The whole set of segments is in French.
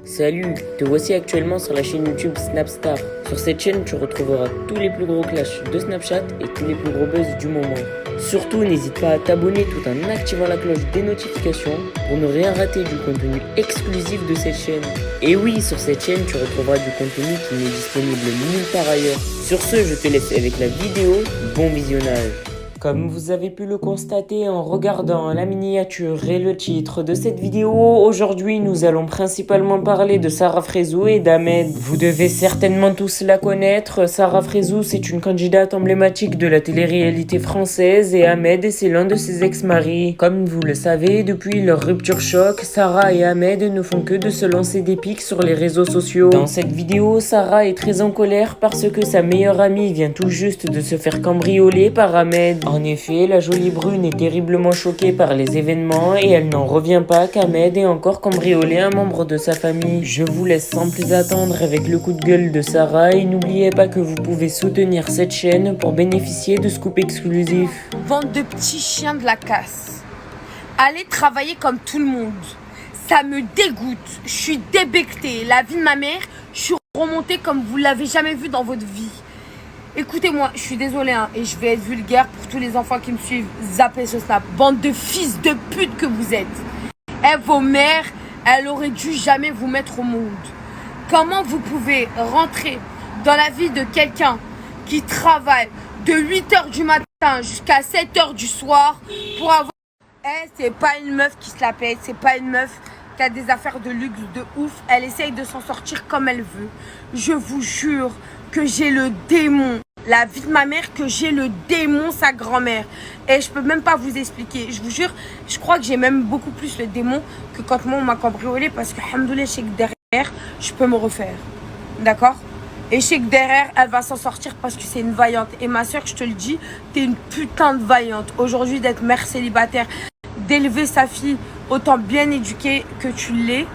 Salut, te voici actuellement sur la chaîne YouTube Snapstar. Sur cette chaîne, tu retrouveras tous les plus gros clashs de Snapchat et tous les plus gros buzz du moment. Surtout, n'hésite pas à t'abonner tout en activant la cloche des notifications pour ne rien rater du contenu exclusif de cette chaîne. Et oui, sur cette chaîne, tu retrouveras du contenu qui n'est disponible nulle part ailleurs. Sur ce, je te laisse avec la vidéo. Bon visionnage. Comme vous avez pu le constater en regardant la miniature et le titre de cette vidéo, aujourd'hui nous allons principalement parler de Sarah Frézou et d'Ahmed. Vous devez certainement tous la connaître. Sarah Frézou, c'est une candidate emblématique de la télé-réalité française et Ahmed, c'est l'un de ses ex-maris. Comme vous le savez, depuis leur rupture choc, Sarah et Ahmed ne font que de se lancer des pics sur les réseaux sociaux. Dans cette vidéo, Sarah est très en colère parce que sa meilleure amie vient tout juste de se faire cambrioler par Ahmed. En effet, la jolie brune est terriblement choquée par les événements et elle n'en revient pas qu'Ahmed ait encore cambriolé un membre de sa famille. Je vous laisse sans plus attendre avec le coup de gueule de Sarah et n'oubliez pas que vous pouvez soutenir cette chaîne pour bénéficier de scoop exclusifs. Bande de petits chiens de la casse. Allez travailler comme tout le monde. Ça me dégoûte. Je suis débectée. La vie de ma mère, je suis remontée comme vous l'avez jamais vu dans votre vie. Écoutez-moi, je suis désolée et je vais être vulgaire pour tous les enfants qui me suivent. Zappez ce snap. Bande de fils de pute que vous êtes. Vos mères, elles auraient dû jamais vous mettre au monde. Comment vous pouvez rentrer dans la vie de quelqu'un qui travaille de 8h du matin jusqu'à 7h du soir pour avoir... c'est pas une meuf qui se la pète, c'est pas une meuf qui a des affaires de luxe de ouf. Elle essaye de s'en sortir comme elle veut. Je vous jure que j'ai le démon, la vie de ma mère, que j'ai le démon, sa grand-mère. Et je peux même pas vous expliquer. Je vous jure, je crois que j'ai même beaucoup plus le démon que quand moi on m'a cambriolé parce que, alhamdoulilah, je sais que derrière, je peux me refaire. D'accord? Et je sais que derrière, elle va s'en sortir parce que c'est une vaillante. Et ma soeur, je te le dis, t'es une putain de vaillante. Aujourd'hui, d'être mère célibataire, d'élever sa fille autant bien éduquée que tu l'es,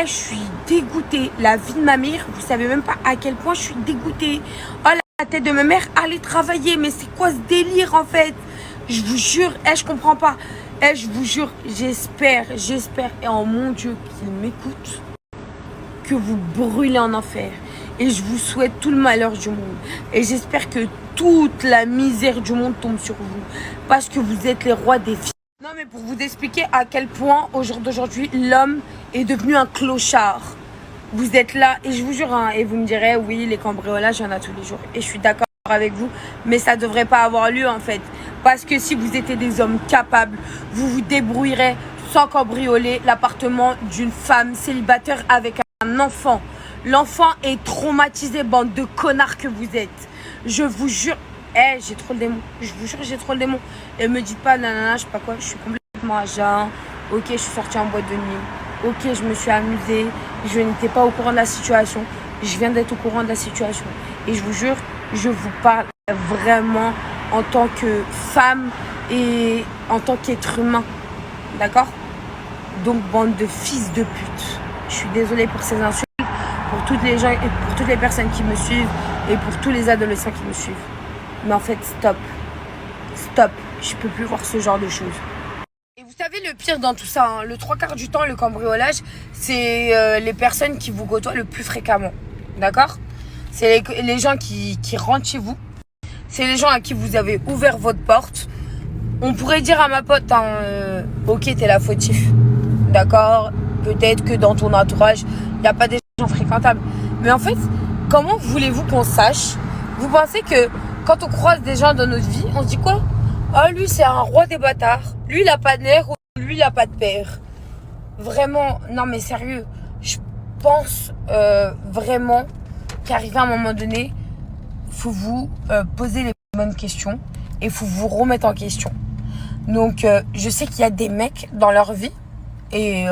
je suis dégoûtée. La vie de ma mère, vous savez même pas à quel point je suis dégoûtée. Oh, la tête de ma mère, allez travailler. Mais c'est quoi ce délire en fait? Je vous jure, je comprends pas. Je vous jure, j'espère, et en mon Dieu qu'il m'écoute, que vous brûlez en enfer. Et je vous souhaite tout le malheur du monde. Et j'espère que toute la misère du monde tombe sur vous. Parce que vous êtes les rois des filles. Non mais pour vous expliquer à quel point au jour d'aujourd'hui l'homme est devenu un clochard. Vous êtes là et je vous jure et vous me direz oui les cambriolages il y en a tous les jours et je suis d'accord avec vous mais ça devrait pas avoir lieu en fait parce que si vous étiez des hommes capables vous vous débrouillerez sans cambrioler l'appartement d'une femme célibataire avec un enfant. L'enfant est traumatisé, bande de connards que vous êtes. Je vous jure. J'ai trop le démon. Je vous jure, j'ai trop le démon. Et me dites pas, nanana, je sais pas quoi, je suis complètement à jeun. Ok, je suis sortie en boîte de nuit. Ok, je me suis amusée. Je n'étais pas au courant de la situation. Je viens d'être au courant de la situation. Et je vous jure, je vous parle vraiment en tant que femme et en tant qu'être humain. D'accord? Donc, bande de fils de pute. Je suis désolée pour ces insultes, pour toutes les gens et pour toutes les personnes qui me suivent et pour tous les adolescents qui me suivent. Mais en fait, stop. Je peux plus voir ce genre de choses. Et vous savez le pire dans tout ça, le 3/4 du temps, le cambriolage, c'est les personnes qui vous côtoient le plus fréquemment. D'accord? C'est les gens qui rentrent chez vous. C'est les gens à qui vous avez ouvert votre porte. On pourrait dire à ma pote, ok, t'es la fautif. D'accord? Peut-être que dans ton entourage, il n'y a pas des gens fréquentables. Mais en fait, comment voulez-vous qu'on sache? Vous pensez que quand on croise des gens dans notre vie, on se dit quoi? Ah, lui, c'est un roi des bâtards. Lui, il a pas de mère ou lui, il a pas de père. Vraiment, non mais sérieux, je pense vraiment qu'arrivé à un moment donné, il faut vous poser les bonnes questions et il faut vous remettre en question. Donc, je sais qu'il y a des mecs dans leur vie et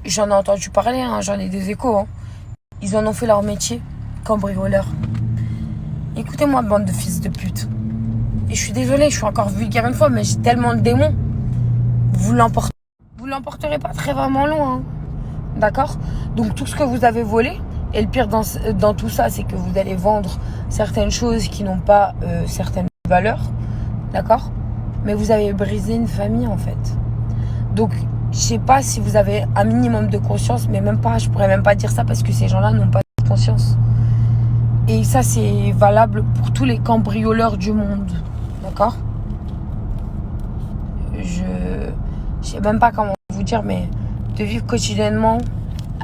j'en ai entendu parler, j'en ai des échos. Ils en ont fait leur métier, cambrioleurs. Écoutez-moi, bande de fils de pute. Et je suis désolée, je suis encore vulgaire une fois, mais j'ai tellement de démons. Vous l'emporterez pas très vraiment loin. D'accord? Donc tout ce que vous avez volé, et le pire dans tout ça, c'est que vous allez vendre certaines choses qui n'ont pas certaines valeurs. D'accord? Mais vous avez brisé une famille en fait. Donc Je sais pas si vous avez un minimum de conscience, mais même pas, je pourrais même pas dire ça parce que ces gens-là n'ont pas de conscience. Et ça, c'est valable pour tous les cambrioleurs du monde. D'accord? Je sais même pas comment vous dire, mais de vivre quotidiennement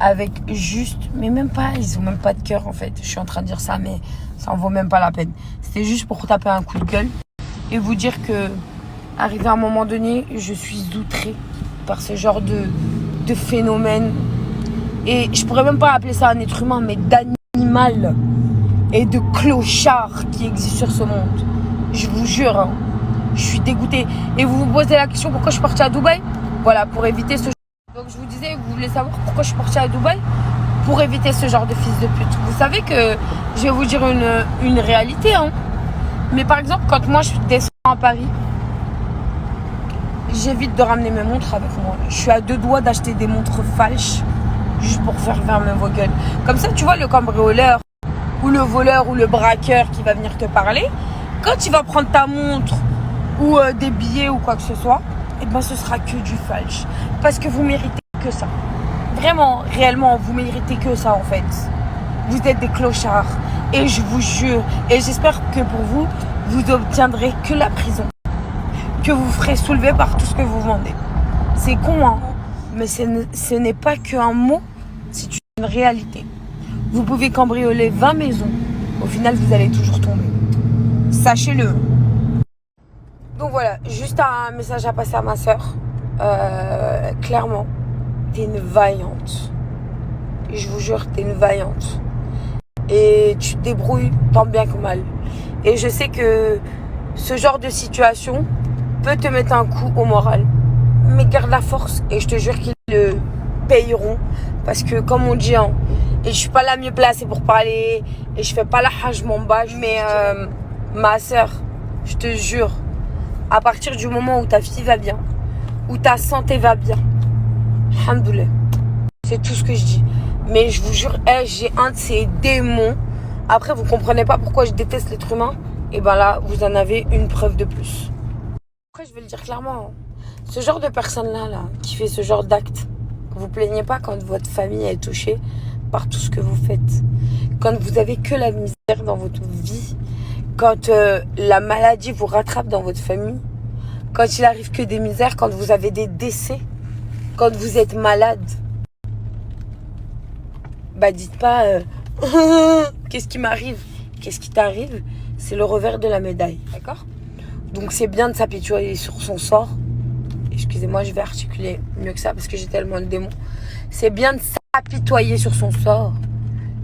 avec juste, mais même pas, ils ont même pas de cœur en fait. Je suis en train de dire ça, mais ça en vaut même pas la peine. C'était juste pour taper un coup de gueule et vous dire que, arrivé à un moment donné, je suis outrée par ce genre de phénomène. Et je pourrais même pas appeler ça un être humain, mais d'animal et de clochard qui existe sur ce monde. Je vous jure, hein, je suis dégoûtée. Et vous vous posez la question pourquoi je suis partie à Dubaï? Voilà, pour éviter ce... Donc je vous disais, vous voulez savoir pourquoi je suis partie à Dubaï? Pour éviter ce genre de fils de pute. Vous savez que je vais vous dire une réalité, hein. Mais par exemple, quand moi je descends à Paris, j'évite de ramener mes montres avec moi. Je suis à 2 doigts d'acheter des montres falches juste pour faire fermer vos gueules. Comme ça, tu vois, le cambrioleur ou le voleur ou le braqueur qui va venir te parler, quand il va prendre ta montre ou des billets ou quoi que ce soit, eh ben ce sera que du falche. Parce que vous méritez que ça. Vraiment, réellement, vous méritez que ça en fait. Vous êtes des clochards. Et je vous jure, et j'espère que pour vous, vous obtiendrez que la prison. Que vous ferez soulever par tout ce que vous vendez. C'est con, hein, mais ce n'est pas qu'un mot, c'est une réalité. Vous pouvez cambrioler 20 maisons, au final vous allez toujours tomber. Sachez-le. Donc voilà, juste un message à passer à ma soeur. Clairement, t'es une vaillante. Je vous jure, t'es une vaillante. Et tu te débrouilles tant bien que mal. Et je sais que ce genre de situation peut te mettre un coup au moral. Mais garde la force et je te jure qu'ils le payeront. Parce que comme on dit, hein, et je suis pas la mieux placée pour parler et je fais pas la hajj mon bâche, mais ma soeur, je te jure, à partir du moment où ta fille va bien, où ta santé va bien, alhamdoulilah, c'est tout ce que je dis. Mais je vous jure, j'ai un de ces démons. Après, vous comprenez pas pourquoi je déteste l'être humain. Et ben là, vous en avez une preuve de plus. Après, je vais le dire clairement. Ce genre de personne-là, là, qui fait ce genre d'acte, vous plaignez pas quand votre famille est touchée par tout ce que vous faites. Quand vous avez que la misère dans votre vie. Quand la maladie vous rattrape dans votre famille. Quand il arrive que des misères. Quand vous avez des décès. Quand vous êtes malade. Bah dites pas qu'est-ce qui m'arrive, qu'est-ce qui t'arrive, c'est le revers de la médaille, d'accord? Donc c'est bien de s'apitoyer sur son sort. Excusez-moi, je vais articuler mieux que ça parce que j'ai tellement de démons. C'est bien de s'apitoyer sur son sort,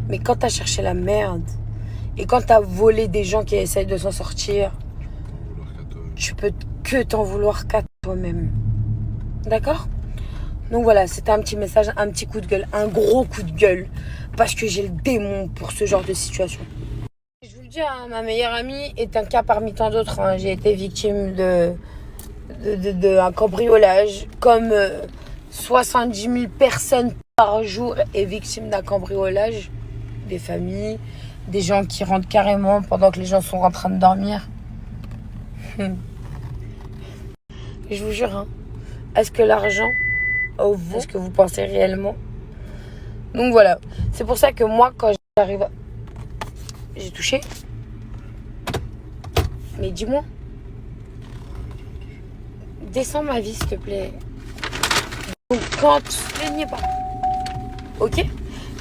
mais quand t'as cherché la merde et quand t'as volé des gens qui essayent de s'en sortir, tu peux que t'en vouloir qu'à toi-même, d'accord? Donc voilà, c'était un petit message, un petit coup de gueule, un gros coup de gueule, parce que j'ai le démon pour ce genre de situation. Je vous le dis, hein, ma meilleure amie est un cas parmi tant d'autres. Hein. J'ai été victime d'un cambriolage, comme 70 000 personnes par jour est victime d'un cambriolage. Des familles, des gens qui rentrent carrément pendant que les gens sont en train de dormir. Je vous jure, hein, est-ce que l'argent vaut ce que vous pensez réellement? Donc voilà, c'est pour ça que moi quand j'arrive à... J'ai touché. Mais dis-moi, descends ma vie s'il te plaît. Donc quand tu ne plaignez pas, ok,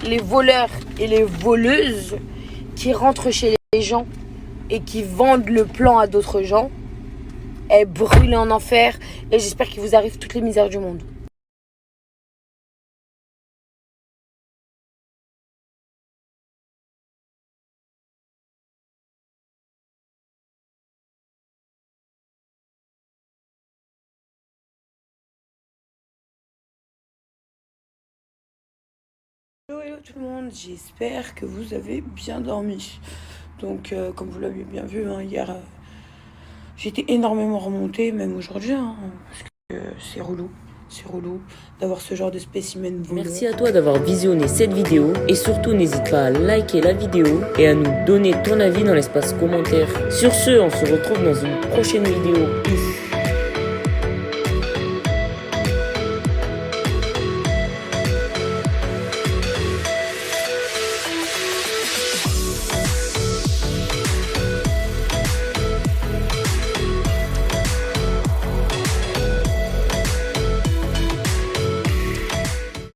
les voleurs et les voleuses qui rentrent chez les gens et qui vendent le plan à d'autres gens, elles brûlent en enfer et j'espère qu'il vous arrive toutes les misères du monde. Hello tout le monde, j'espère que vous avez bien dormi. Donc comme vous l'avez bien vu, hein, hier j'étais énormément remontée, même aujourd'hui, hein, parce que c'est relou d'avoir ce genre de spécimen voleur. Merci à toi d'avoir visionné cette vidéo et surtout n'hésite pas à liker la vidéo et à nous donner ton avis dans l'espace commentaire. Sur ce, on se retrouve dans une prochaine vidéo. Peace.